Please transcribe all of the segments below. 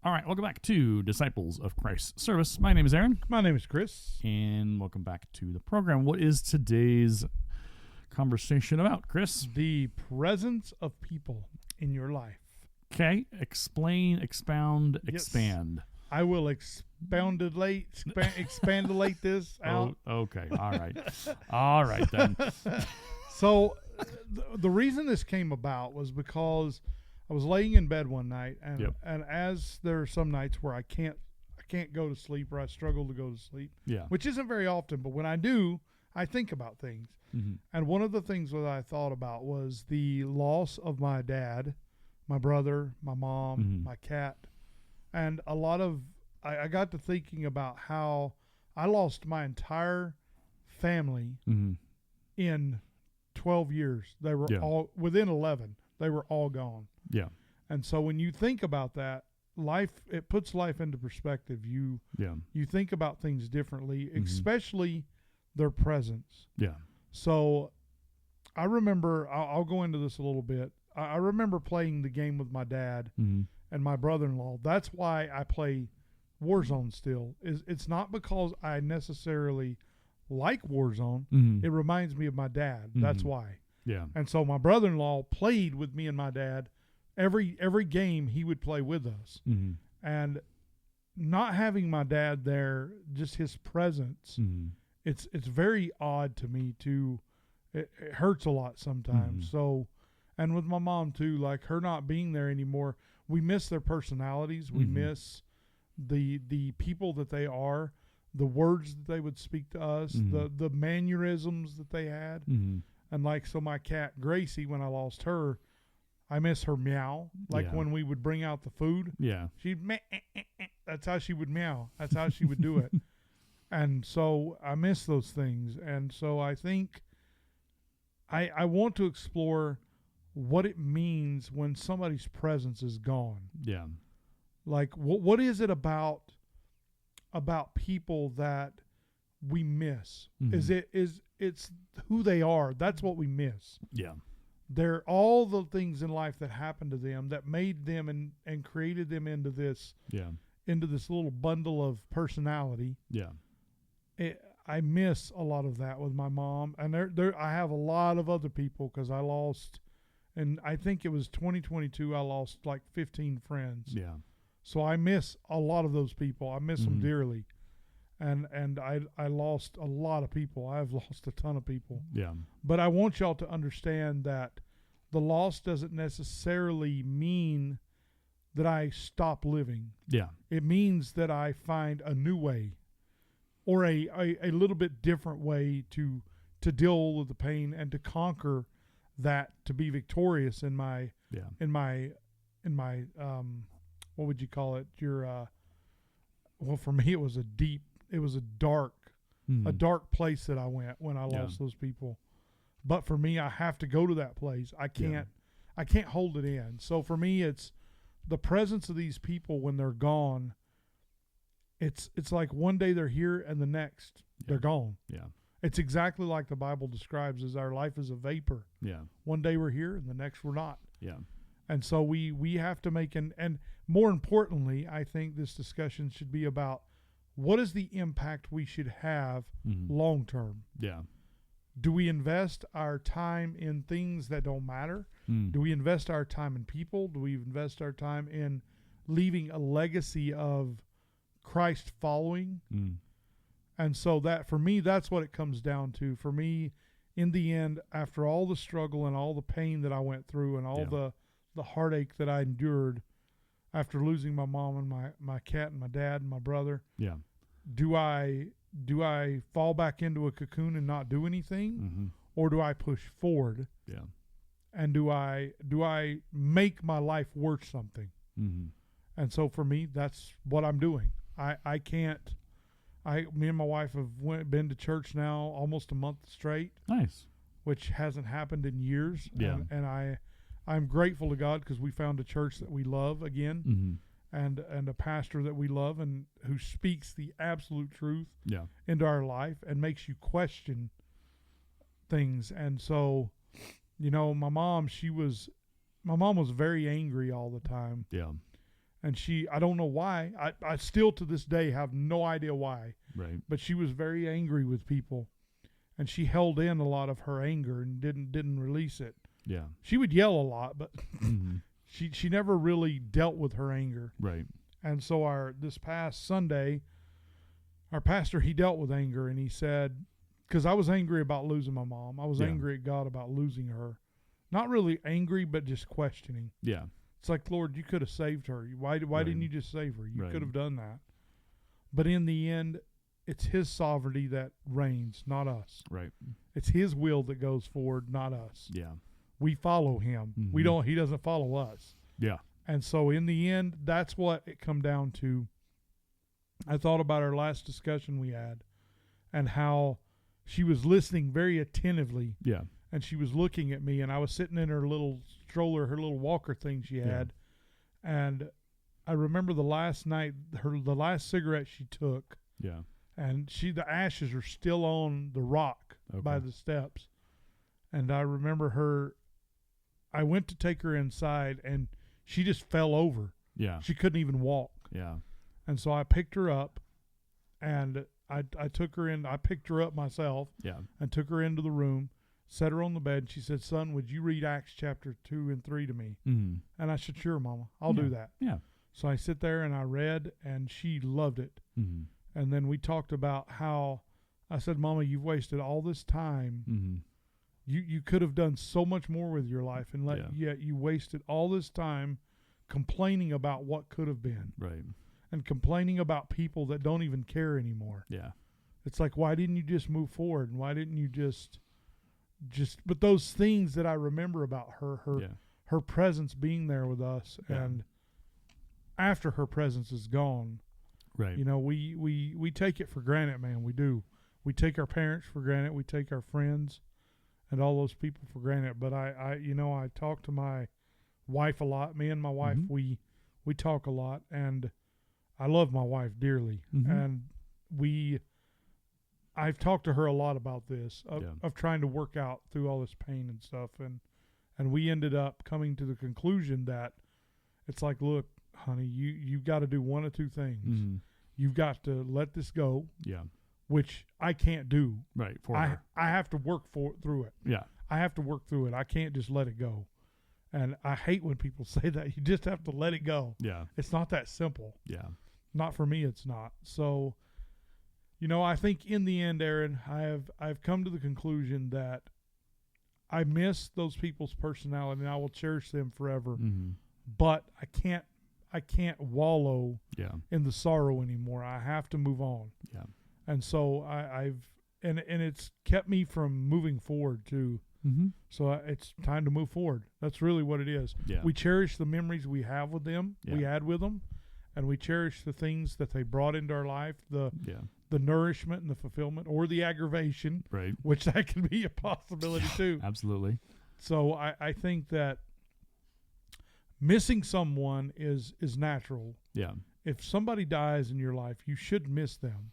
All right, welcome back to Disciples of Christ Service. My name is Aaron. My name is Chris. And welcome back to the program. What is today's conversation about, Chris? The presence of people in your life. Okay, explain, expound, Yes. expand. I will expandulate this out. Oh, okay, all right. All right, then. So the reason this came about was because I was laying in bed one night, and Yep. and as there are some nights where I can't go to sleep, or I struggle to go to sleep, Yeah. which isn't very often, but when I do, I think about things. Mm-hmm. And one of the things that I thought about was the loss of my dad, my brother, my mom, Mhm. my cat. And a lot of, I got to thinking about how I lost my entire family Mm-hmm. in 12 years. They were Yeah. all, within 11, they were all gone. Yeah. And so when you think about that, it puts life into perspective. You Yeah. think about things differently, Mhm. especially their presence. Yeah. So I remember, I'll go into this a little bit. I remember playing the game with my dad Mm-hmm. and my brother-in-law. That's why I play Warzone still. It's not because I necessarily like Warzone. Mm-hmm. It reminds me of my dad. That's Mhm. why. Yeah. And so my brother-in-law played with me and my dad. Every game he would play with us. Mm-hmm. And not having my dad there, just his presence, Mm-hmm. it's very odd to me it hurts a lot sometimes. Mhm. So, and with my mom too, like her not being there anymore, we miss their personalities. We Mhm. miss the people that they are, the words that they would speak to us, Mhm. the mannerisms that they had. Mm-hmm. And like, so my cat Gracie, when I lost her, I miss her meow. Like Yeah. when we would bring out the food, Yeah. she'd meh, that's how she would meow. That's how she would do it. And so I miss those things. And so I think I want to explore what it means when somebody's presence is gone. Yeah. Like what is it about people that we miss? Mhm. It's who they are. That's what we miss. Yeah. They're all the things in life that happened to them that made them and created them into this Yeah. little bundle of personality. Yeah. I miss a lot of that with my mom, and I have a lot of other people because I lost, and I think it was 2022. I lost like 15 friends, Yeah. so I miss a lot of those people. I miss them Mhm. dearly, and I lost a lot of people. I've lost a ton of people, Yeah. but I want y'all to understand that the loss doesn't necessarily mean that I stop living. Yeah. It means that I find a new way, or a little bit different way to deal with the pain and to conquer that, to be victorious in my Yeah. what would you call it? Well, for me it was a dark Mhm. place that I went when I lost those people. But for me, I have to go to that place. I can't hold it in. So for me, it's the presence of these people when they're gone. It's like one day they're here and the next they're gone. Yeah. It's exactly like the Bible describes, as our life is a vapor. Yeah. One day we're here and the next we're not. Yeah. And so we have to make and more importantly, I think this discussion should be about what is the impact we should have Mhm. long term. Yeah. Do we invest our time in things that don't matter? Mm. Do we invest our time in people? Do we invest our time in leaving a legacy of Christ following? Mm. And so that, for me, that's what it comes down to. For me, in the end, after all the struggle and all the pain that I went through and all the heartache that I endured after losing my mom and my cat and my dad and my brother, Yeah. do I fall back into a cocoon and not do anything? Mm-hmm. Or do I push forward? Yeah. And do I make my life worth something? Mm-hmm. And so for me, that's what I'm doing. Me and my wife have been to church now almost a month straight, Nice. which hasn't happened in years. Yeah. And I'm grateful to God because we found a church that we love again, Mm-hmm. and a pastor that we love and who speaks the absolute truth Yeah. into our life and makes you question things. And so, my mom was very angry all the time. Yeah. And I don't know why. I still to this day have no idea why. Right. But she was very angry with people, and she held in a lot of her anger and didn't release it. Yeah. She would yell a lot, but Mm-hmm. she never really dealt with her anger. Right. And so this past Sunday, our pastor, he dealt with anger, and he said, because I was angry about losing my mom. I was angry at God about losing her. Not really angry, but just questioning. Yeah. It's like, Lord, you could have saved her. Why didn't you just save her? You Right. could have done that. But in the end, it's his sovereignty that reigns, not us. Right. It's his will that goes forward, not us. Yeah. We follow him. Mhm. He doesn't follow us. Yeah. And so in the end, that's what it come down to. I thought about our last discussion we had and how she was listening very attentively, Yeah. and she was looking at me, and I was sitting in her little stroller, her little walker thing she had. And I remember the last night, the last cigarette she took, Yeah. and the ashes are still on the rock by the steps. And I remember I went to take her inside, and she just fell over. Yeah. She couldn't even walk. Yeah. And so I picked her up, and I took her in. I picked her up myself Yeah. and took her into the room, set her on the bed. And she said, "Son, would you read Acts chapter 2 and 3 to me?" Mm-hmm. And I said, "Sure, Mama, I'll do that." Yeah. So I sit there and I read, and she loved it. Mm-hmm. And then we talked about how I said, "Mama, you've wasted all this time. Mm-hmm. You could have done so much more with your life, and yet you wasted all this time complaining about what could have been, Right. and complaining about people that don't even care anymore." Yeah. It's like, why didn't you just move forward? And why didn't you just but those things that I remember about her presence being there with us, and after her presence is gone, Right. you know, we take it for granted, man. We do. We take our parents for granted. We take our friends and all those people for granted. But I talk to my wife a lot. Me and my wife, Mhm. we talk a lot, and I love my wife dearly. Mhm. And I've talked to her a lot about this of trying to work out through all this pain and stuff, and we ended up coming to the conclusion that it's like, look, honey, you've got to do one of two things. Mm-hmm. You've got to let this go, Yeah. which I can't do. Right. For her. I have to work through it. Yeah. I have to work through it. I can't just let it go. And I hate when people say that. You just have to let it go. Yeah. It's not that simple. Yeah. Not for me, it's not. So, you know, I think in the end, Aaron, I've come to the conclusion that I miss those people's personality, and I will cherish them forever. Mm-hmm. But I can't wallow Yeah. in the sorrow anymore. I have to move on. Yeah. And so and it's kept me from moving forward too. Mm-hmm. So it's time to move forward. That's really what it is. Yeah. We cherish the memories we have with them, Yeah. we had with them, and we cherish the things that they brought into our life, the nourishment and the fulfillment, or the aggravation, Right. which that can be a possibility too. Absolutely. So I think that missing someone is natural. Yeah. If somebody dies in your life, you should miss them.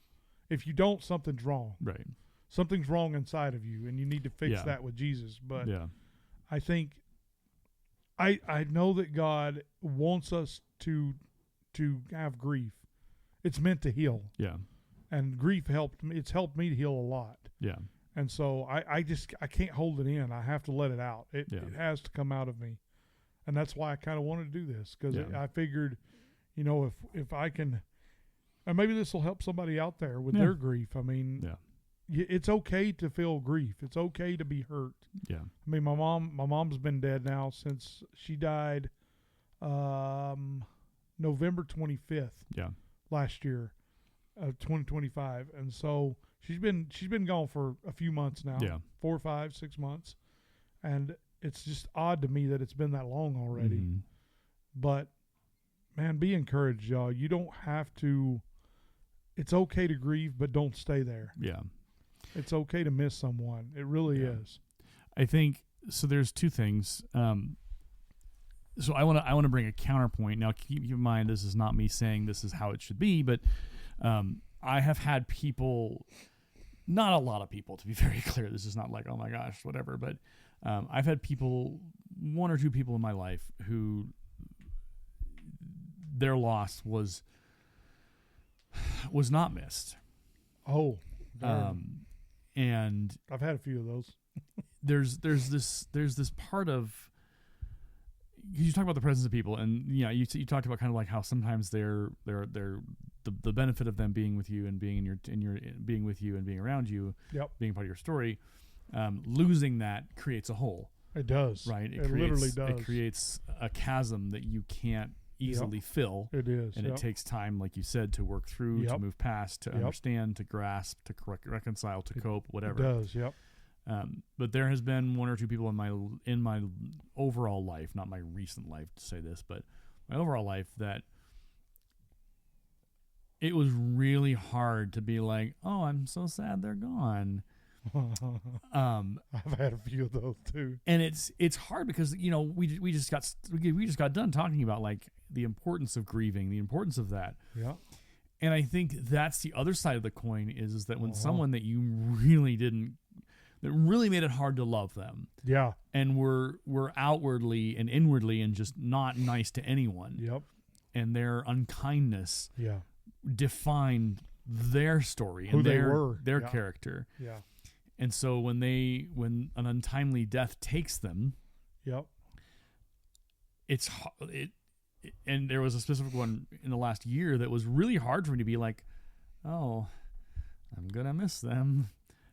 If you don't, something's wrong. Right. Something's wrong inside of you, and you need to fix Yeah. that with Jesus. But Yeah. I think I know that God wants us to have grief. It's meant to heal, Yeah. and grief helped me. It's helped me to heal a lot. Yeah. And so I can't hold it in. I have to let it out. It has to come out of me, and that's why I kind of wanted to do this, because I figured, you know, if I can, and maybe this will help somebody out there with their grief. I mean, it's okay to feel grief. It's okay to be hurt. Yeah. I mean, my mom's been dead now since she died, November 25th. Yeah. Last year, 2025, and so she's been gone for a few months now. Yeah. 4, 5, 6 months, and it's just odd to me that it's been that long already. Mm-hmm. But man, be encouraged, y'all. You don't have to. It's okay to grieve, but don't stay there. Yeah. It's okay to miss someone. It really is. I think so. There's two things. So I want to bring a counterpoint. Now, keep in mind, this is not me saying this is how it should be, but I have had people, not a lot of people, to be very clear. This is not like, oh my gosh, whatever. But I've had people, one or two people in my life who their loss was not missed. Oh, and I've had a few of those. there's this part of, you talk about the presence of people, and you talked about kind of like how sometimes they're the benefit of them being with you and being being with you and being around you, being part of your story, losing that creates a hole. It does, right? It literally does. It creates a chasm that you can't easily fill. It is, and it takes time, like you said, to work through, to move past, to understand, to grasp, to reconcile, to cope, whatever. It does, yep. But there has been one or two people in my overall life, not my recent life to say this, but my overall life, that it was really hard to be like, oh, I'm so sad they're gone. I've had a few of those too, and it's hard because we just got done talking about like the importance of grieving, the importance of that. Yeah. And I think that's the other side of the coin is that when someone that you really that really made it hard to love them. Yeah. And were outwardly and inwardly and just not nice to anyone. Yep. And their unkindness defined their story and their character. Yeah. And so when an untimely death takes them, and there was a specific one in the last year that was really hard for me to be like, oh, I'm gonna miss them,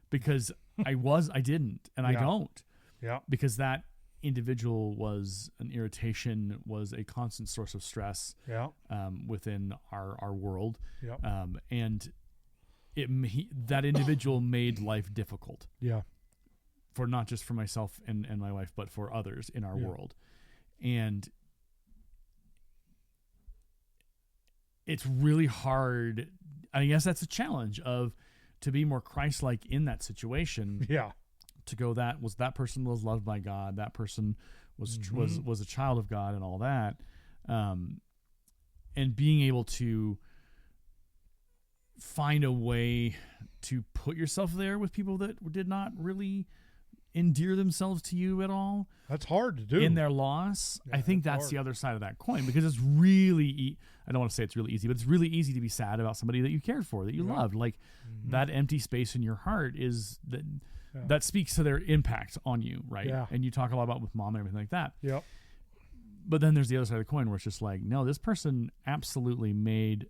because I didn't, and I don't, because that individual was an irritation, was a constant source of stress, within our world, and that individual made life difficult. Yeah. For not just for myself and my wife, but for others in our world. And it's really hard. I guess that's a challenge to be more Christ-like in that situation. Yeah. To go, that person was loved by God. That person was a child of God and all that. And being able to find a way to put yourself there with people that did not really endear themselves to you at all. That's hard to do. In their loss. I think that's the other side of that coin, because it's really, I don't want to say it's really easy, but it's really easy to be sad about somebody that you cared for, that you loved. Like that empty space in your heart is that speaks to their impact on you, right? Yeah. And you talk a lot about with mom and everything like that. Yep. But then there's the other side of the coin where it's just like, no, this person absolutely made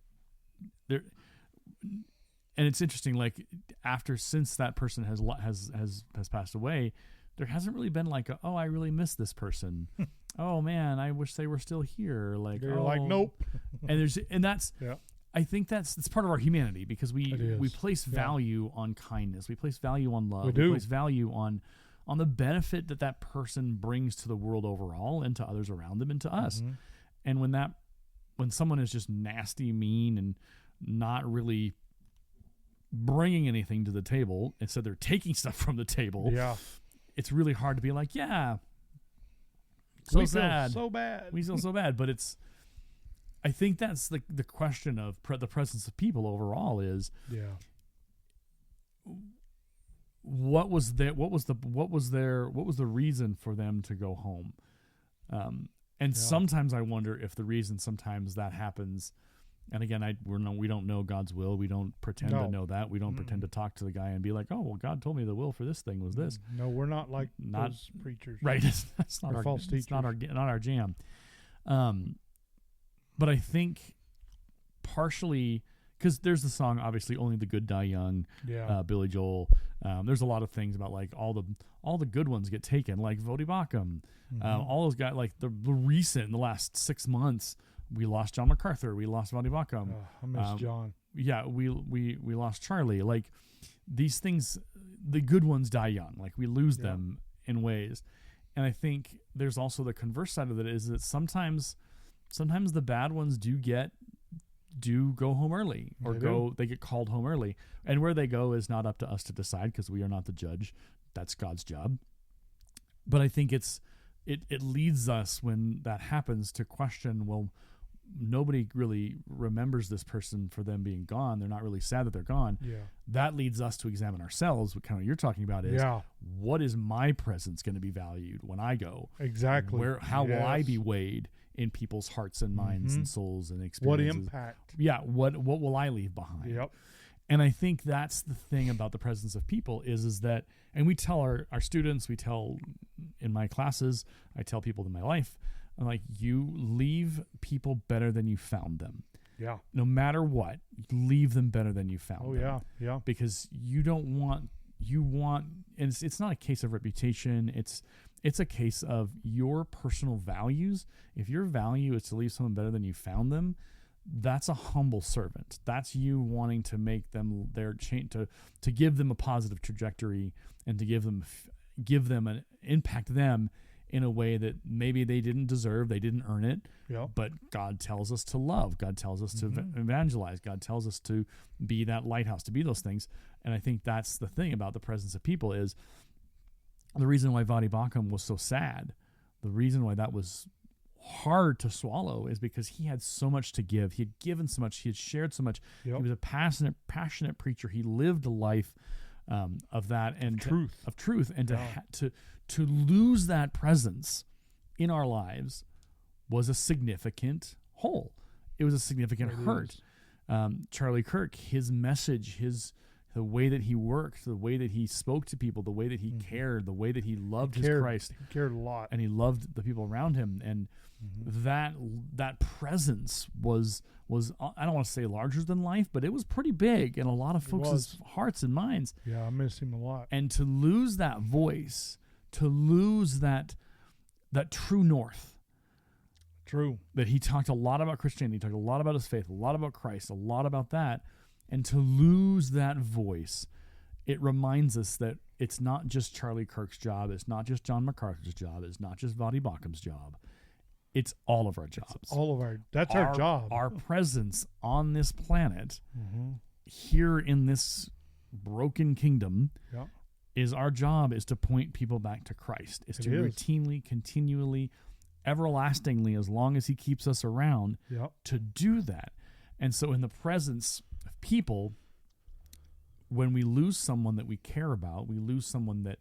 their. And it's interesting, like since that person has passed away, there hasn't really been like I really miss this person. Oh man, I wish they were still here. Like they're like, nope. and that's I think that's part of our humanity, because we place value on kindness, we place value on love, we place value on the benefit that person brings to the world overall and to others around them and to us. And when someone is just nasty, mean, and not really bringing anything to the table, instead they're taking stuff from the table, it's really hard to be like, we feel so bad, but I think that's the question of the presence of people overall is what was the reason for them to go home, and sometimes I wonder if the reason sometimes that happens. And again, we don't know God's will. We don't pretend to know that. We don't pretend to talk to the guy and be like, oh, well, God told me the will for this thing was this. No, we're not like those preachers. Right. That's not our false teachers. It's not our jam. But I think partially because there's the song, obviously, Only the Good Die Young, Billy Joel. There's a lot of things about like all the good ones get taken, like Vodi Bakum. All those guys, like the recent in the last 6 months. We lost John MacArthur. We lost Vodi Bakum. I miss John. Yeah, we lost Charlie. Like these things, the good ones die young. Like we lose them in ways. And I think there's also the converse side of it is that sometimes the bad ones do go home early, or they get called home early. And where they go is not up to us to decide, because we are not the judge. That's God's job. But I think it leads us, when that happens, to question, well, nobody really remembers this person for them being gone. They're not really sad that they're gone. Yeah. That leads us to examine ourselves. What kind of you're talking about is, what is my presence going to be valued when I go? Exactly. How will I be weighed in people's hearts and minds and souls and What experiences. impact? Yeah, what will I leave behind? Yep. And I think that's the thing about the presence of people is that, and we tell our students, we tell in my classes, I tell people in my life, I'm like, you leave people better than you found them. Yeah. No matter what, leave them better than you found them. Oh, yeah. Because you want, and it's not a case of reputation. It's a case of your personal values. If your value is to leave someone better than you found them, that's a humble servant. That's you wanting to make them their change, to give them a positive trajectory and to give them an impact them in a way that maybe they didn't deserve, they didn't earn it. Yep. But God tells us to love. God tells us to evangelize. God tells us to be that lighthouse, to be those things. And I think that's the thing about the presence of people is the reason why Voddie Baucham was so sad, the reason why that was hard to swallow is because he had so much to give. He had given so much. He had shared so much. Yep. He was a passionate preacher. He lived a life of that and of truth, and to lose that presence in our lives was a significant hole. It was a significant hurt. Charlie Kirk, his message, the way that he worked, the way that he spoke to people, the way that he cared, the way that he loved his Christ. He cared a lot. And he loved the people around him. And that presence was I don't want to say larger than life, but it was pretty big in a lot of folks' hearts and minds. Yeah, I miss him a lot. And to lose that voice, to lose that true north. True. That he talked a lot about Christianity, he talked a lot about his faith, a lot about Christ, a lot about that. And to lose that voice, it reminds us that it's not just Charlie Kirk's job, it's not just John MacArthur's job, it's not just Voddie Baucham's job. It's all of our jobs. That's our job. Our presence on this planet, here in this broken kingdom, is our job is to point people back to Christ. Is to routinely, continually, everlastingly, as long as he keeps us around, to do that. And so in the presence of people, when we lose someone that we care about, we lose someone that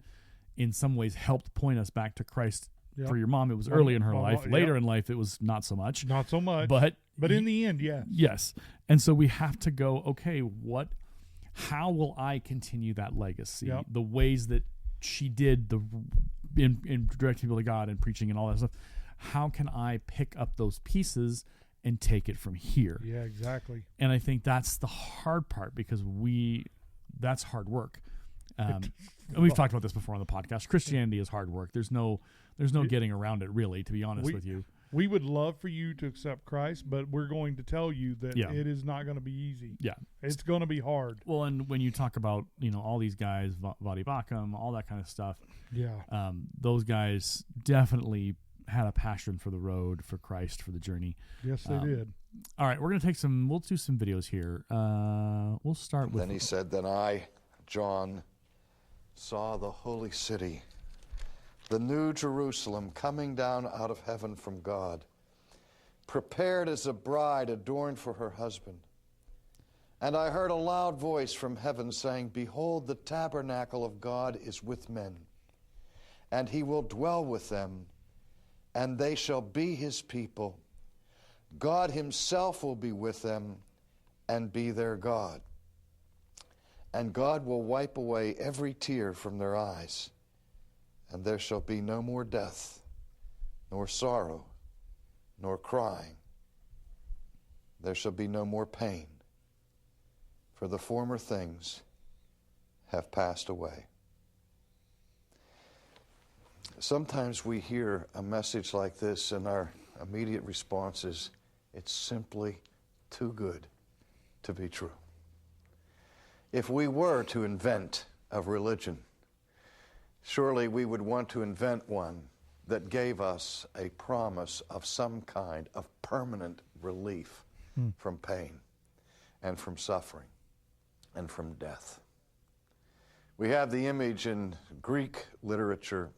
in some ways helped point us back to Christ. For your mom, it was early in her life. Later in life, it was not so much. Not so much. But in the end, yes. Yes. And so we have to go, okay, how will I continue that legacy? The ways that she did in directing people to God and preaching and all that stuff. How can I pick up those pieces and take it from here? Yeah, exactly. And I think that's the hard part because that's hard work. And we've talked about this before on the podcast. Christianity is hard work. There's no getting around it, really, to be honest with you. We would love for you to accept Christ, but we're going to tell you that it is not going to be easy. Yeah. It's going to be hard. Well, and when you talk about, all these guys, Voddie Baucham, all that kind of stuff, those guys definitely had a passion for the road, for Christ, for the journey. Yes, they did. All right, we'll do some videos here. We'll start with... Then he said, then I, John, saw the holy city, the new Jerusalem, coming down out of heaven from God, prepared as a bride adorned for her husband. And I heard a loud voice from heaven saying, behold, the tabernacle of God is with men, and he will dwell with them, and they shall be his people. God himself will be with them and be their God. And God will wipe away every tear from their eyes, and there shall be no more death, nor sorrow, nor crying. There shall be no more pain, for the former things have passed away. Sometimes we hear a message like this, and our immediate response is, it's simply too good to be true. If we were to invent a religion, surely we would want to invent one that gave us a promise of some kind of permanent relief from pain and from suffering and from death. We have the image in Greek literature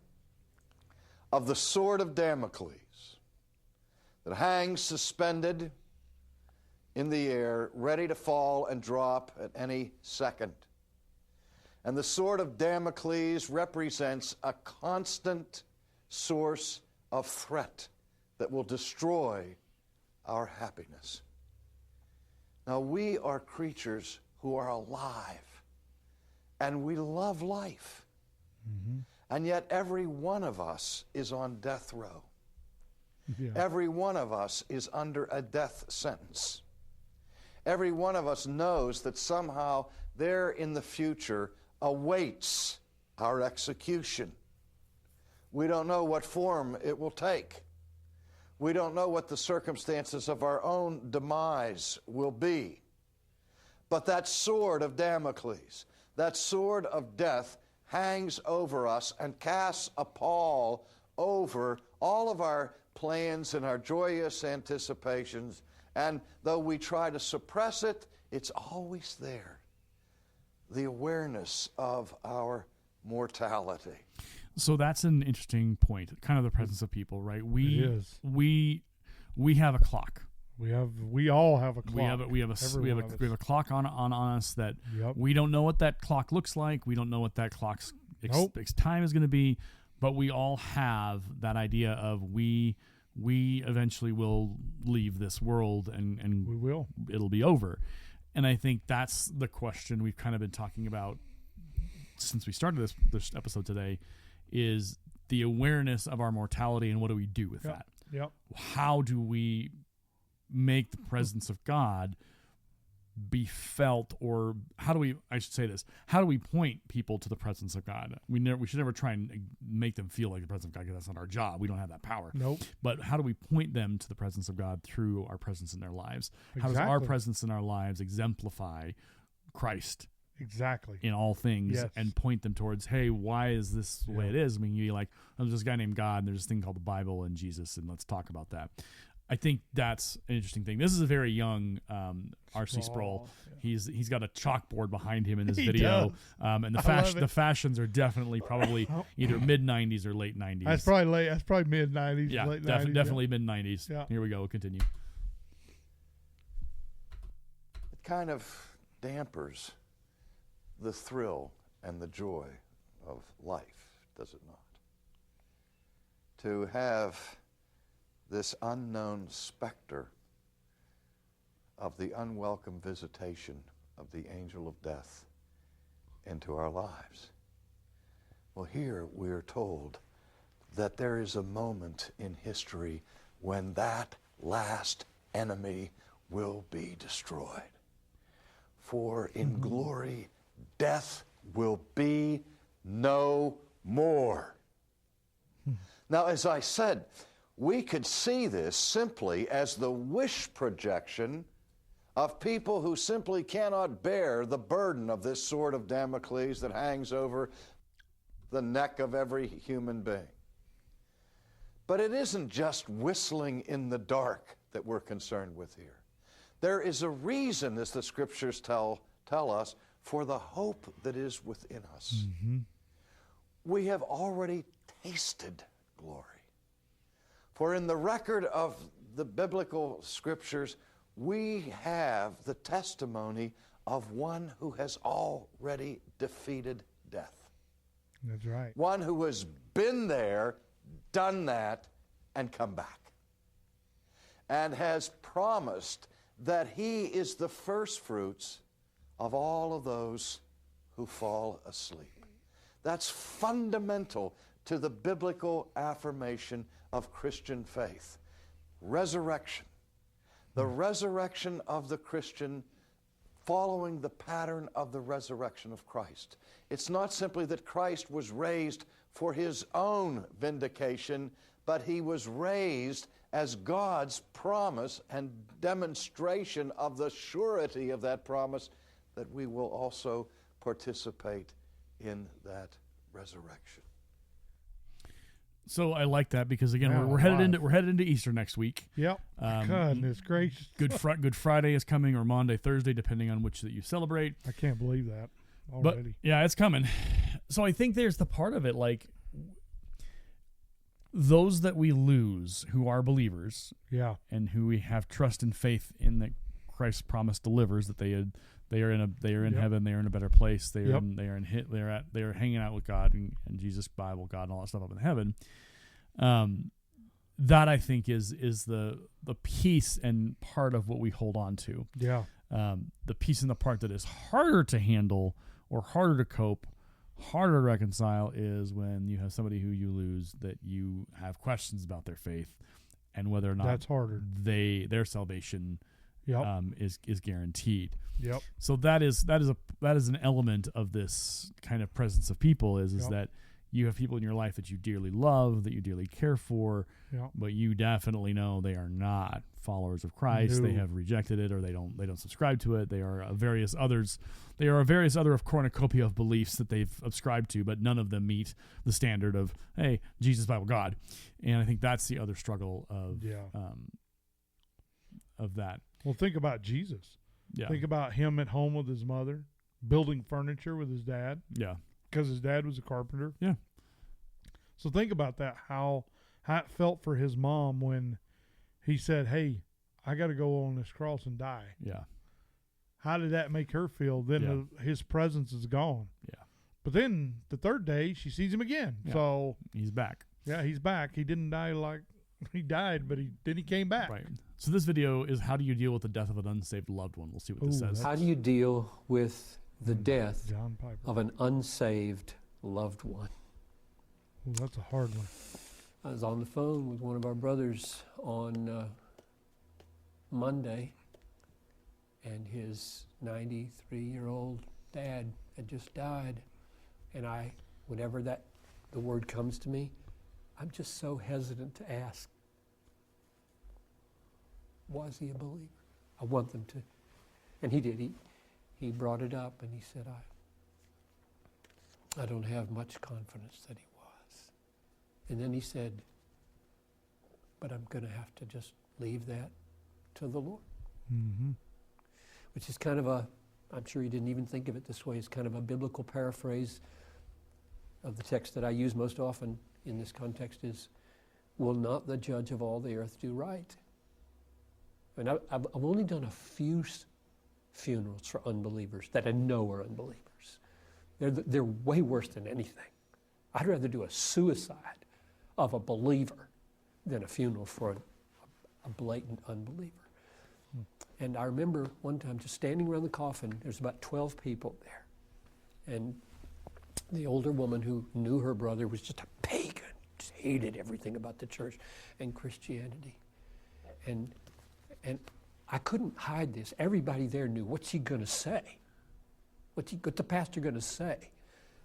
of the sword of Damocles that hangs suspended in the air, ready to fall and drop at any second. And the sword of Damocles represents a constant source of threat that will destroy our happiness. Now, we are creatures who are alive, and we love life. Mm-hmm. And yet every one of us is on death row. Yeah. Every one of us is under a death sentence. Every one of us knows that somehow there in the future awaits our execution. We don't know what form it will take. We don't know what the circumstances of our own demise will be. But that sword of Damocles, that sword of death, hangs over us and casts a pall over all of our plans and our joyous anticipations. And though we try to suppress it, it's always there. The awareness of our mortality. So that's an interesting point, kind of the presence of people, right? We have a clock. We all have a clock. We have a clock on us that Yep. we don't know what that clock looks like. We don't know what that clock's time is going to be, but we all have that idea of we eventually will leave this world and We will. It'll be over. And I think that's the question we've kind of been talking about since we started this episode today, is the awareness of our mortality and what do we do with that? Yep. How do we make the presence of God be felt, or how do we point people to the presence of God? We should never try and make them feel like the presence of God, because that's not our job. We don't have that power. Nope. But how do we point them to the presence of God through our presence in their lives? How does Exactly. our presence in our lives exemplify Christ Exactly. in all things, Yes. and point them towards, hey, why is this the way it is? I mean, you're like, there's this guy named God, and there's this thing called the Bible and Jesus, and let's talk about that. I think that's an interesting thing. This is a very young R.C. Sproul. Yeah. He's got a chalkboard behind him in this He video, does. and the fashions are definitely probably either mid '90s or late '90s. That's probably mid 90s. Yeah, late 90s. definitely mid '90s. Yeah. Here we go. We'll continue. It kind of dampers the thrill and the joy of life, does it not? To have this unknown specter of the unwelcome visitation of the angel of death into our lives. Well, here we are told that there is a moment in history when that last enemy will be destroyed. For in glory, death will be no more. Now, as I said, we could see this simply as the wish projection of people who simply cannot bear the burden of this sword of Damocles that hangs over the neck of every human being. But it isn't just whistling in the dark that we're concerned with here. There is a reason, as the scriptures tell us, for the hope that is within us. Mm-hmm. We have already tasted glory. For in the record of the biblical scriptures, we have the testimony of one who has already defeated death. That's right. One who has been there, done that, and come back. And has promised that he is the first fruits of all of those who fall asleep. That's fundamental to the biblical affirmation of Christian faith. Resurrection. The resurrection of the Christian following the pattern of the resurrection of Christ. It's not simply that Christ was raised for his own vindication, but he was raised as God's promise and demonstration of the surety of that promise, that we will also participate in that resurrection. So I like that, because again, we're headed into Easter next week. Yep. Goodness gracious. Good Friday is coming, or Maundy, Thursday, depending on which that you celebrate. I can't believe that But already. yeah, it's coming. So I think there's the part of it, like, those that we lose who are believers, Yeah. and who we have trust and faith in that Christ's promise delivers, that they are in Yep. heaven, they are in a better place, they Yep. are hanging out with God and Jesus, Bible, God, and all that stuff up in heaven. that I think is the piece and part of what we hold on to. Yeah. The piece and the part that is harder to handle or harder to cope, harder to reconcile is when you have somebody who you lose that you have questions about their faith and whether or not that's harder. Their salvation is guaranteed. Yep. So that is an element of this kind of presence of people is that you have people in your life that you dearly love, that you dearly care for, but you definitely know they are not followers of Christ. No. They have rejected it, or they don't subscribe to it. They are various others. They are a various other of cornucopia of beliefs that they've subscribed to, but none of them meet the standard of, hey, Jesus, Bible, God. And I think that's the other struggle of that. Well, think about Jesus. Yeah. Think about him at home with his mother, building furniture with his dad. Yeah. Because his dad was a carpenter. Yeah. So think about that, how it felt for his mom when he said, hey, I got to go on this cross and die. Yeah. How did that make her feel? Then his presence is gone. Yeah. But then the third day, she sees him again. Yeah. So he's back. Yeah, he's back. He didn't die like he died, but he came back. Right. So this video is how do you deal with the death of an unsaved loved one? We'll see what this says. How do you deal with the death John Piper. of an unsaved loved one? Ooh, that's a hard one. I was on the phone with one of our brothers on Monday, and his 93-year-old dad had just died. And whenever the word comes to me, I'm just so hesitant to ask, was he a believer? I want them to. And he did. He brought it up, and he said, I don't have much confidence that he was. And then he said, but I'm going to have to just leave that to the Lord. Mm-hmm. Which is kind of I'm sure he didn't even think of it this way, it's kind of a biblical paraphrase of the text that I use most often in this context is, will not the judge of all the earth do right? And I've only done a few funerals for unbelievers that I know are unbelievers. They're way worse than anything. I'd rather do a suicide of a believer than a funeral for a blatant unbeliever. And I remember one time just standing around the coffin, there's about 12 people there. And the older woman who knew her brother was just a pagan, just hated everything about the church and Christianity. And I couldn't hide this. Everybody there knew, what's he going to say? What's the pastor going to say?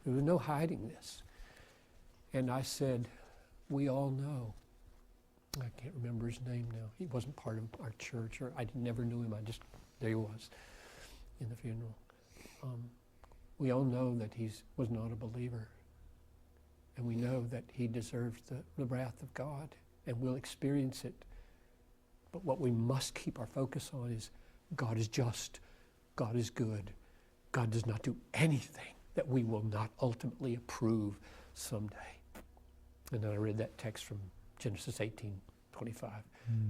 There was no hiding this. And I said, we all know. I can't remember his name now. He wasn't part of our church, or I never knew him. There he was in the funeral. We all know that he was not a believer. And we know that he deserves the wrath of God, and we'll experience it. But what we must keep our focus on is God is just, God is good. God does not do anything that we will not ultimately approve someday. And then I read that text from Genesis 18:25.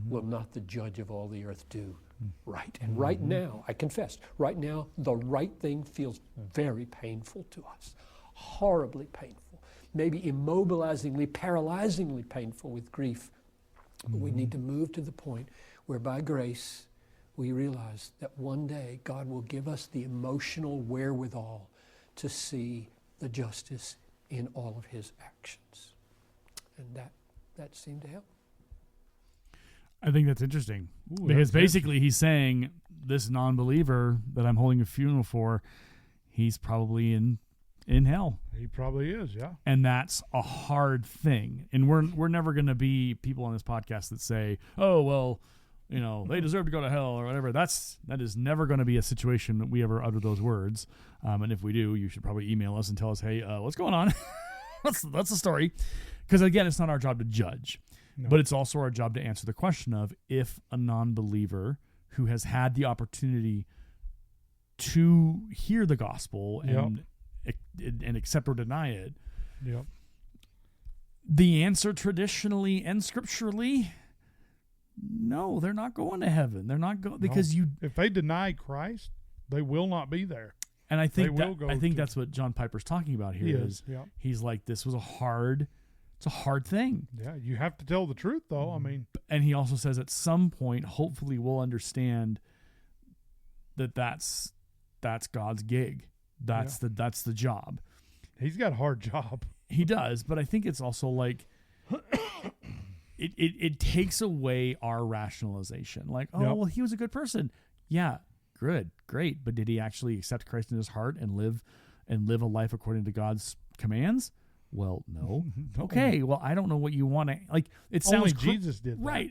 Will not the judge of all the earth do right? And right now, I confess, right now, the right thing feels very painful to us, horribly painful, maybe immobilizingly, paralyzingly painful with grief. But we need to move to the point where by grace we realize that one day God will give us the emotional wherewithal to see the justice in all of his actions. And that seemed to help. I think that's interesting. Ooh, because that's basically he's saying this non-believer that I'm holding a funeral for, he's probably in hell. He probably is, yeah. And that's a hard thing. And we're never going to be people on this podcast that say, oh, well, they deserve to go to hell or whatever. That is never going to be a situation that we ever utter those words. And if we do, you should probably email us and tell us, hey, what's going on? That's the story. Because again, it's not our job to judge. No. But it's also our job to answer the question of if a non-believer who has had the opportunity to hear the gospel and accept or deny it, the answer traditionally and scripturally, no, they're not going to heaven. They're not going because if they deny Christ, they will not be there. And I think that's what John Piper's talking about here. He's like, this was a hard It's a hard thing. Yeah, you have to tell the truth, though. I mean, And he also says at some point, hopefully we'll understand that's God's gig. That's the job. He's got a hard job. He does, but I think it's also like it takes away our rationalization. Like, well, he was a good person. Yeah, good, great. But did he actually accept Christ in his heart and live a life according to God's commands? Well, no. Okay, well, I don't know what you want to like. It sounds only Jesus did that. Right.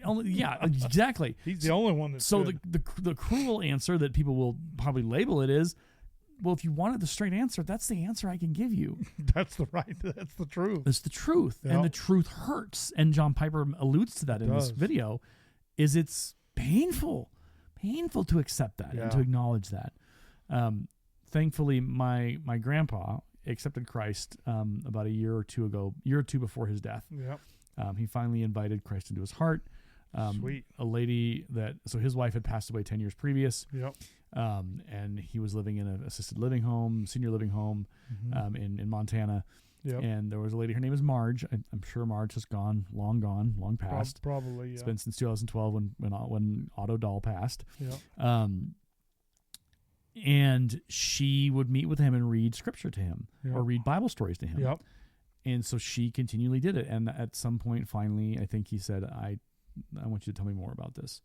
Exactly. He's the only one that's so good. the cruel answer that people will probably label it is, well, if you wanted the straight answer, that's the answer I can give you. That's the truth. It's the truth, and the truth hurts. And John Piper alludes to that in this video. It's painful to accept that and to acknowledge that. Thankfully, my grandpa accepted Christ about a year or two before his death. Yep. He finally invited Christ into his heart. Sweet. A lady so his wife had passed away 10 years previous. Yep. And he was living in an assisted living home, senior living home, in Montana. Yep. And there was a lady, her name is Marge. I'm sure Marge has long past. Probably, yeah. It's been since 2012 when Otto Dahl passed. Yep. And she would meet with him and read scripture to him or read Bible stories to him. Yep. And so she continually did it. And at some point, finally, I think he said, I want you to tell me more about this.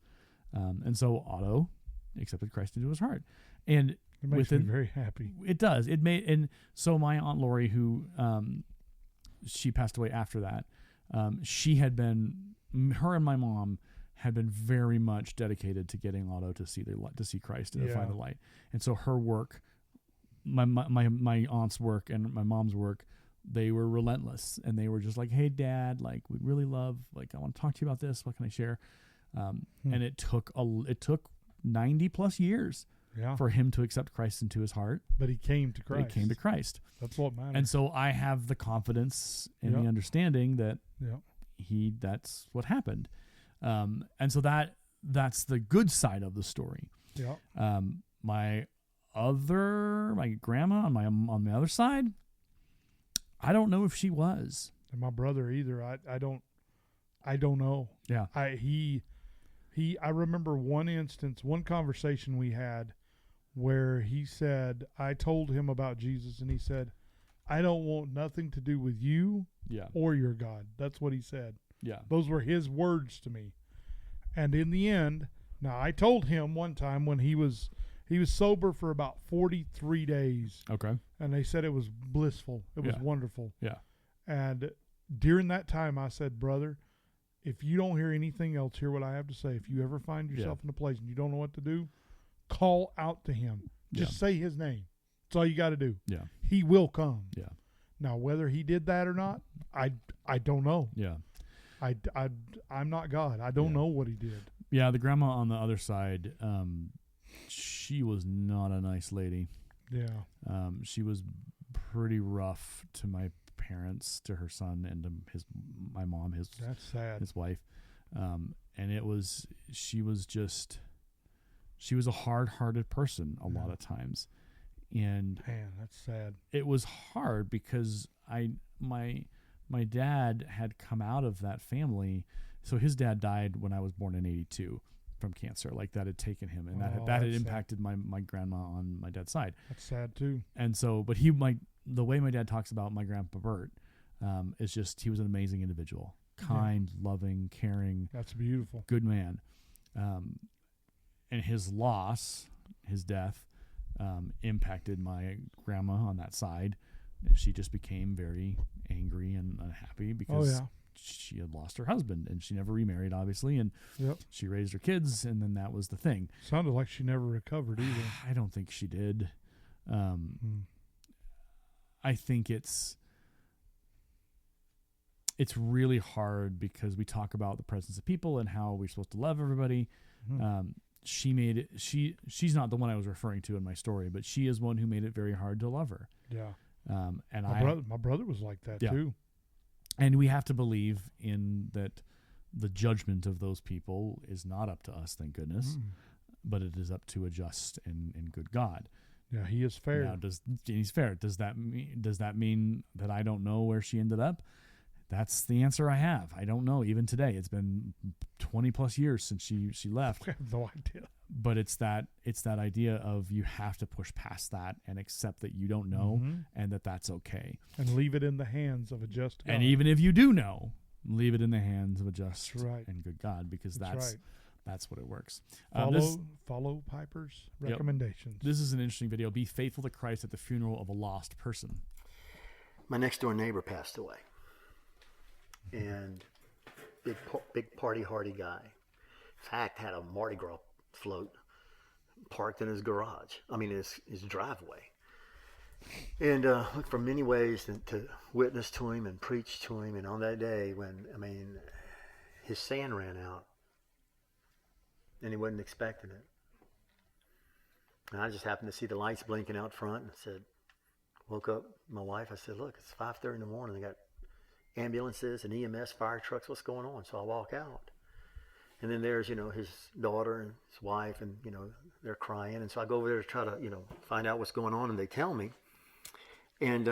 And so Otto accepted Christ into his heart. And it makes me very happy. It does. And so my Aunt Lori, who she passed away after that, her and my mom had been very much dedicated to getting Otto to see Christ and to find the light. And so her work, my aunt's work and my mom's work, they were relentless, and they were just like, "Hey, Dad, like we'd really love, like I want to talk to you about this. What can I share?" And it took 90 plus years for him to accept Christ into his heart. But he came to Christ. That's what matters. And so I have the confidence and the understanding that that's what happened. And so that's the good side of the story. Yeah. My grandma on the other side, I don't know if she was. And my brother either. I don't know. Yeah. I remember one conversation we had where he said, I told him about Jesus, and he said, I don't want nothing to do with you or your God. That's what he said. Yeah. Those were his words to me. And in the end, now I told him one time when he was sober for about 43 days. Okay. And they said it was blissful. It was wonderful. Yeah. And during that time I said, brother, if you don't hear anything else, hear what I have to say. If you ever find yourself in a place and you don't know what to do, call out to him. Just say his name. That's all you got to do. Yeah. He will come. Yeah. Now, whether he did that or not, I don't know. Yeah. I'm not God. I don't know what he did. Yeah, the grandma on the other side, she was not a nice lady. Yeah. She was pretty rough to my parents, to her son, and to my mom, that's sad. His wife. And she was a hard-hearted person a lot of times. And man, that's sad. It was hard because my dad had come out of that family. So his dad died when I was born in 1982 from cancer. Like that had taken him, and that had impacted my grandma on my dad's side. That's sad too. And so, but the way my dad talks about my grandpa Bert, is just, he was an amazing individual, kind, loving, caring. That's beautiful. Good man. And his loss, his death, impacted my grandma on that side. And she just became very angry and unhappy because she had lost her husband, and she never remarried, obviously, and she raised her kids, and then that was the thing. Sounded like she never recovered either. I don't think she did. I think it's really hard because we talk about the presence of people and how we're supposed to love everybody. She's not the one I was referring to in my story, but she is one who made it very hard to love her. Yeah. And my brother was like that too. And we have to believe in that the judgment of those people is not up to us, thank goodness, but it is up to a just and good God. Yeah, he is fair. Now, he's fair. Does that mean that I don't know where she ended up? That's the answer I have. I don't know. Even today, it's been 20 plus years since she left. I have no idea. But it's that idea of you have to push past that and accept that you don't know, and that's okay. And leave it in the hands of a just God. And even if you do know, leave it in the hands of a just right. and good God, because that's what it works. Follow Piper's recommendations. This is an interesting video. Be faithful to Christ at the funeral of a lost person. My next door neighbor passed away, and big party hardy guy. In fact, had a Mardi Gras float parked in his garage. I mean, his driveway. And looked for many ways to witness to him and preach to him. And on that day, his sand ran out, and he wasn't expecting it. And I just happened to see the lights blinking out front, and said, woke up my wife. I said, "Look, it's 5:30 in the morning. They got ambulances and EMS, fire trucks. What's going on?" So I walk out. And then there's, his daughter and his wife, and, they're crying. And so I go over there to try to, find out what's going on, and they tell me. And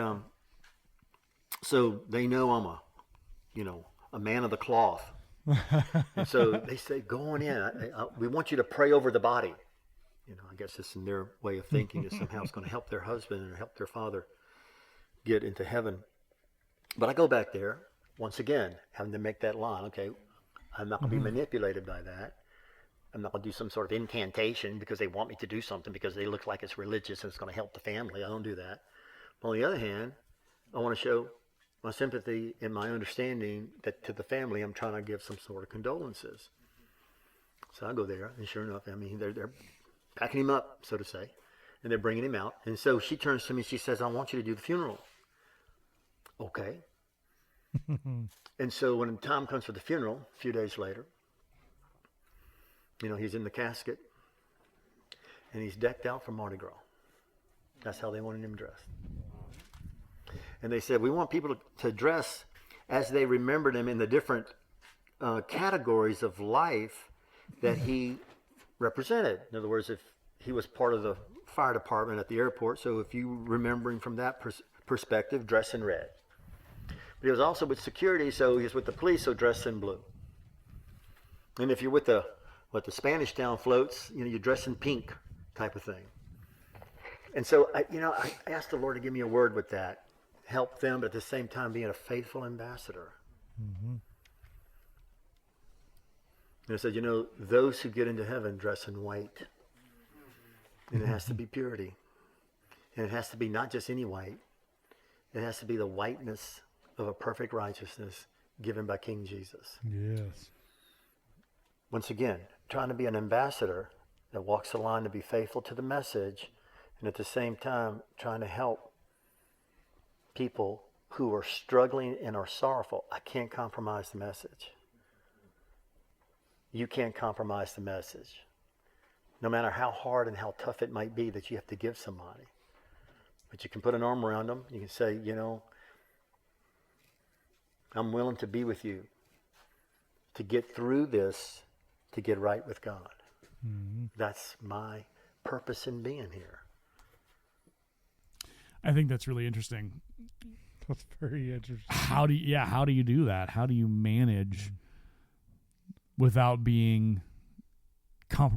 so they know I'm a man of the cloth. And so they say, "Go on in. We want you to pray over the body." I guess it's in their way of thinking that somehow it's going to help their husband or help their father get into heaven. But I go back there, once again, having to make that line. Okay, I'm not going to be manipulated by that. I'm not going to do some sort of incantation because they want me to do something because they look like it's religious and it's going to help the family. I don't do that. But on the other hand, I want to show my sympathy and my understanding that to the family, I'm trying to give some sort of condolences. So I go there, and sure enough, they're packing him up, so to say, and they're bringing him out. And so she turns to me, she says, "I want you to do the funeral." Okay. And so when the time comes for the funeral, a few days later, he's in the casket, and he's decked out for Mardi Gras. That's how they wanted him dressed. And they said, "We want people to dress as they remembered him in the different categories of life that he represented." In other words, if he was part of the fire department at the airport, so if you remember him from that perspective, dress in red. But he was also with security, so he was with the police, so dress in blue. And if you're with the Spanish Town floats, you dress in pink type of thing. And so, I asked the Lord to give me a word with that, help them, but at the same time being a faithful ambassador. Mm-hmm. And I said, those who get into heaven dress in white. And it has to be purity. And it has to be not just any white. It has to be the whiteness of a perfect righteousness given by King Jesus. Yes. Once again, trying to be an ambassador that walks the line to be faithful to the message, and at the same time trying to help people who are struggling and are sorrowful. I can't compromise the message. You can't compromise the message. No matter how hard and how tough it might be that you have to give somebody. But you can put an arm around them. You can say, I'm willing to be with you to get through this, to get right with God. Mm-hmm. That's my purpose in being here. I think that's really interesting. That's very interesting. How do you do that? How do you manage without being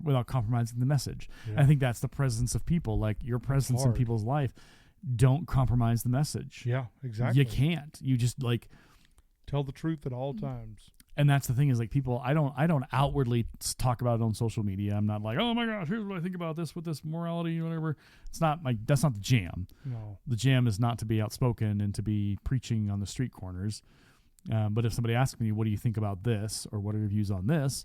without compromising the message? Yeah. I think that's the presence of people, like your presence in people's life. Don't compromise the message. Yeah, exactly. You can't. You just tell the truth at all times. And that's the thing is people, I don't outwardly talk about it on social media. I'm not like, "Oh my gosh, here's what I think about this with this morality," whatever. It's not that's not the jam. No. The jam is not to be outspoken and to be preaching on the street corners. But if somebody asks me, "What do you think about this?" or "What are your views on this?"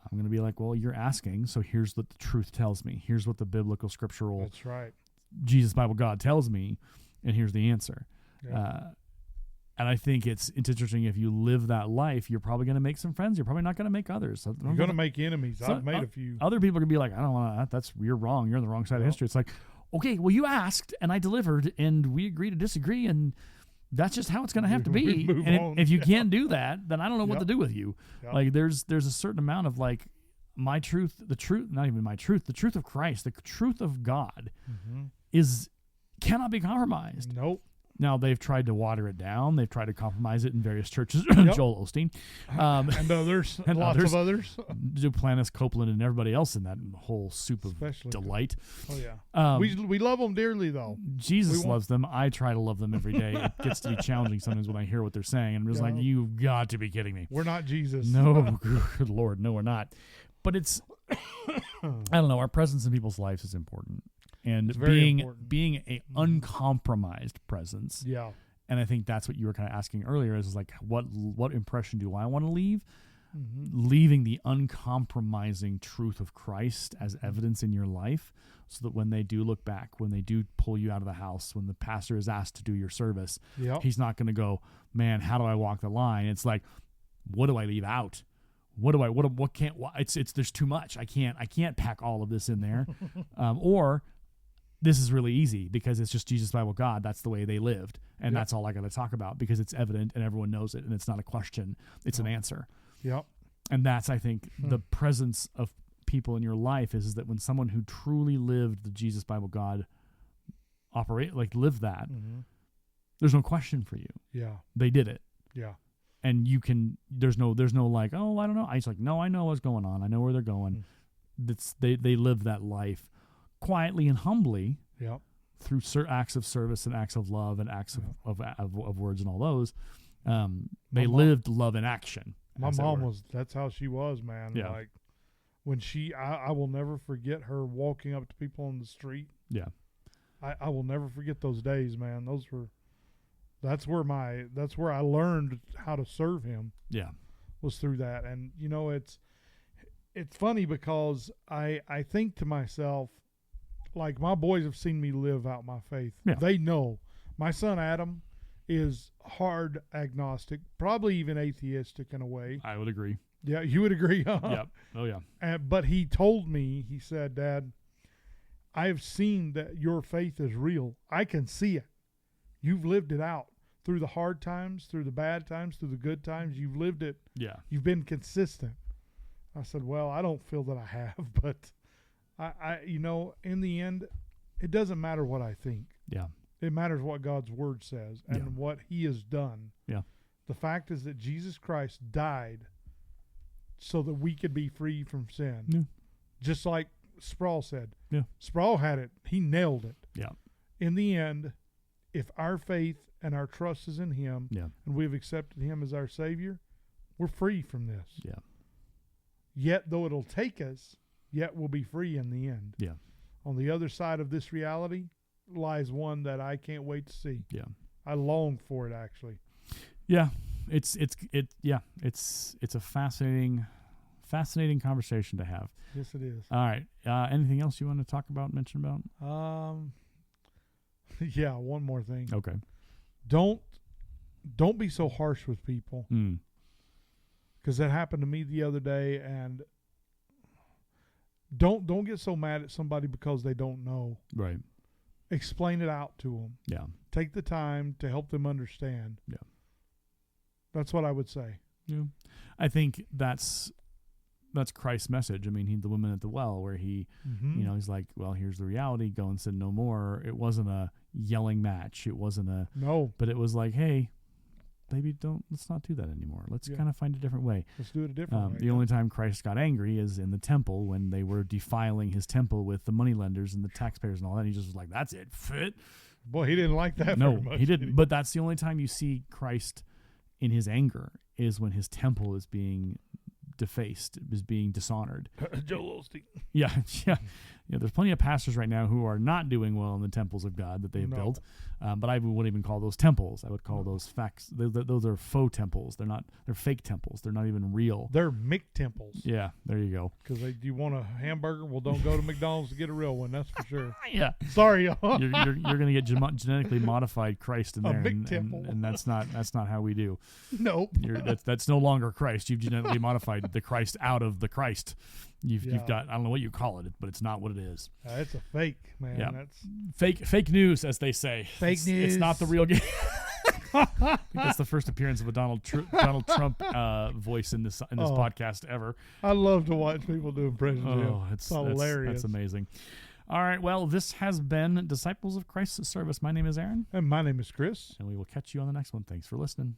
I'm going to be like, "Well, you're asking, so here's what the truth tells me. Here's what the biblical scriptural That's right. Jesus, Bible, God tells me, and here's the answer." Yeah. And I think it's interesting if you live that life, you're probably going to make some friends. You're probably not going to make others. You're going to make enemies. I've made a few. Other people are going to be like, "I don't want to, you're wrong. You're on the wrong side of history." It's like, okay, well, you asked and I delivered and we agree to disagree, and that's just how it's going to have to be. And if you can't do that, then I don't know what to do with you. Like there's a certain amount of my truth, the truth, not even my truth, the truth of Christ, the truth of God cannot be compromised. Nope. Now, they've tried to water it down. They've tried to compromise it in various churches. Yep. Joel Osteen. And others, and lots others. of others. Duplantis, Copeland, and everybody else in that whole soup of Especially. delight. Oh, yeah. Um, We love them dearly, though. Jesus want- loves them. I try to love them every day. It gets to be challenging sometimes when I hear what they're saying. And I'm just Yeah. like, you've got to be kidding me. We're not Jesus. No, good Lord, no, we're not. But it's, I don't know, our presence in people's lives is important. And It's very important. being a uncompromised presence. Yeah. And I think that's what you were kind of asking earlier is like, what impression do I want to leave? Mm-hmm. Leaving the uncompromising truth of Christ as evidence in your life so that when they do look back, when they do pull you out of the house, when the pastor is asked to do your service, Yep. he's not going to go, man, how do I walk the line? It's like, what do I leave out? What can't, it's, there's too much. I can't pack all of this in there. Or this is really easy because it's just Jesus, Bible, God. That's the way they lived. And Yep. that's all I got to talk about because it's evident and everyone knows it. And it's not a question. It's an answer. Yep. And that's, I think, the presence of people in your life is that when someone who truly lived the Jesus, Bible, God lived that, Mm-hmm. there's no question for you. Yeah. They did it. Yeah. And you can, there's no like, oh, I don't know. It's like, no, I know what's going on. I know where they're going. They live that life quietly and humbly Yep. through acts of service and acts of love and acts of words and all those. They mom- lived love in action. My as it mom were. that's how she was, man. Yeah. Like when I will never forget her walking up to people on the street. Yeah. I will never forget those days, man. That's where I learned how to serve him, Yeah. was through that. And you know, it's funny because I think to myself, like, my boys have seen me live out my faith. Yeah. They know. My son Adam is hard agnostic, probably even atheistic in a way. I would agree. Yeah, you would agree, huh? Yep. Oh, yeah. But he told me, he said, Dad, I have seen that your faith is real. I can see it. You've lived it out through the hard times, through the bad times, through the good times. You've lived it. Yeah. You've been consistent. I said, well, I don't feel that I have, but I in the end, it doesn't matter what I think. Yeah. It matters what God's word says and Yeah. what he has done. Yeah. The fact is that Jesus Christ died so that we could be free from sin. Yeah. Just like Sproul said. Yeah. Sproul had it. He nailed it. Yeah. In the end, if our faith and our trust is in him Yeah. and we've accepted him as our Savior, we're free from this. Yeah. Yet, though it'll take us, yet we'll be free in the end. Yeah. On the other side of this reality lies one that I can't wait to see. Yeah. I long for it, actually. Yeah. It's a fascinating conversation to have. Yes, it is. All right. Anything else you want to talk about, mention about? Yeah, one more thing. Okay. Don't be so harsh with people, because that happened to me the other day. And don't get so mad at somebody because they don't know. Right. Explain it out to them. Yeah. Take the time to help them understand. Yeah. That's what I would say. Yeah. I think that's Christ's message. I mean, the woman at the well, where he, Mm-hmm. he's like, well, here's the reality. Go and sin no more. It wasn't a yelling match. It wasn't but it was like, hey, maybe let's not do that anymore. Let's kind of find a different way. Let's do it a different way. The only time Christ got angry is in the temple when they were defiling his temple with the moneylenders and the taxpayers and all that. And he just was like, that's it. Fit. Boy, he didn't like that No, very much. he did didn't. But that's the only time you see Christ in his anger is when his temple is being defaced, is being dishonored. Joel Osteen. Yeah. There's plenty of pastors right now who are not doing well in the temples of God that they've built. But I wouldn't even call those temples. I would call those facts. Those are faux temples. They're fake temples. Th're not even real. They're Mick temples. Yeah, there you go. Because you want a hamburger? Well, don't go to McDonald's to get a real one. That's for sure. Yeah. Sorry, y'all. You're going to get genetically modified Christ in A there, Mick temple. and that's not how we do. Nope. That's no longer Christ. You've genetically modified the Christ out of the Christ. You've got, I don't know what you call it, but it's not what it is. It's a fake, man. Yeah. That's Fake news, as they say. Fake news. It's not the real game. I think that's the first appearance of a Donald Trump voice in this podcast ever. I love to watch people do impressions. Oh, it's hilarious. That's amazing. All right. Well, this has been Disciples of Christ's Service. My name is Aaron. And my name is Chris. And we will catch you on the next one. Thanks for listening.